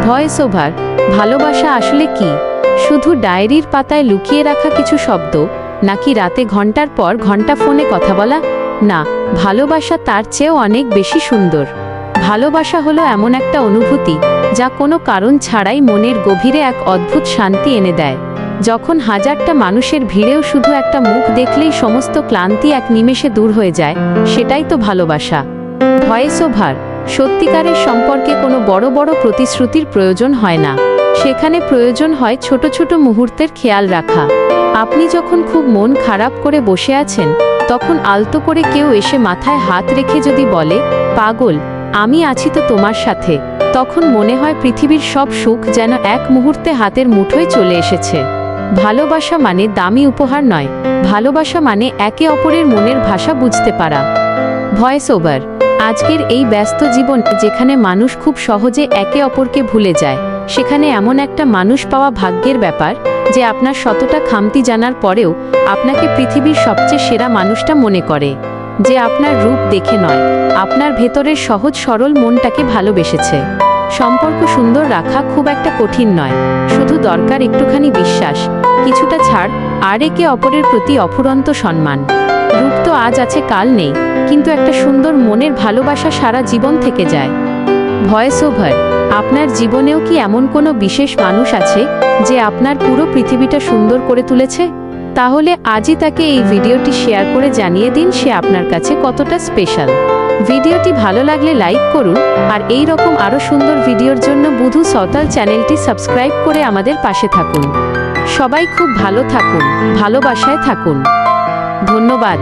Voice over. ভালোবাসা আসলে কি? শুধু ডায়েরির পাতায় লুকিয়ে রাখা কিছু শব্দ, নাকি রাতে ঘন্টার পর ঘন্টা ফোনে কথা বলা? না, ভালোবাসা তার চেয়েও অনেক বেশি সুন্দর। ভালোবাসা হলো এমন একটা অনুভূতি যা কোনো কারণ ছাড়াই মনের গভীরে এক অদ্ভুত শান্তি এনে দেয়। যখন হাজারটা মানুষের ভিড়েও শুধু একটা মুখ দেখলেই সমস্ত ক্লান্তি এক নিমেষে দূর হয়ে যায়, সেটাই তো ভালোবাসা। Voice over. সত্যিকারের সম্পর্কে কোনো বড় বড় প্রতিশ্রুতির প্রয়োজন হয় না। সেখানে প্রয়োজন হয় ছোট ছোট মুহূর্তের খেয়াল রাখা। আপনি যখন খুব মন খারাপ করে বসে আছেন, তখন আলতো করে কেউ এসে মাথায় হাত রেখে যদি বলে, পাগল, আমি আছি তো তোমার সাথে, তখন মনে হয় পৃথিবীর সব সুখ যেন এক মুহূর্তে হাতের মুঠোয় চলে এসেছে। ভালোবাসা মানে দামি উপহার নয়, ভালোবাসা মানে একে অপরের মনের ভাষা বুঝতে পারা। Voice over. আজকের এই ব্যস্ত জীবন যেখানে মানুষ খুব সহজে একে অপরকে ভুলে যায়, সেখানে এমন একটা মানুষ পাওয়া ভাগ্যের ব্যাপার যে আপনার শতটা খামতি জানার পরেও আপনাকে পৃথিবীর সবচেয়ে সেরা মানুষটা মনে করে। যে আপনার রূপ দেখে নয়, আপনার ভেতরের সহজ সরল মনটাকে ভালোবেসেছে। সম্পর্ক সুন্দর রাখা খুব একটা কঠিন নয়, শুধু দরকার একটুখানি বিশ্বাস, কিছুটা ছাড়, আর একে অপরের প্রতি অফুরন্ত সম্মান। রূপ তো আজ আছে কাল নেই, কিন্তু একটা সুন্দর মনের ভালোবাসা সারা জীবন থেকে যায়। Voice over. আপনার জীবনেও কি এমন কোনো বিশেষ মানুষ আছে যে আপনার পুরো পৃথিবীটা সুন্দর করে তুলেছে? তাহলে আজই তাকে এই ভিডিওটি শেয়ার করে জানিয়ে দিন সে আপনার কাছে কতটা স্পেশাল। ভিডিওটি ভালো লাগলে লাইক করুন, আর এই রকম আরও সুন্দর ভিডিওর জন্য বুধু সাঁওতাল চ্যানেলটি সাবস্ক্রাইব করে আমাদের পাশে থাকুন। সবাই খুব ভালো থাকুন, ভালোবাসায় থাকুন। ধন্যবাদ।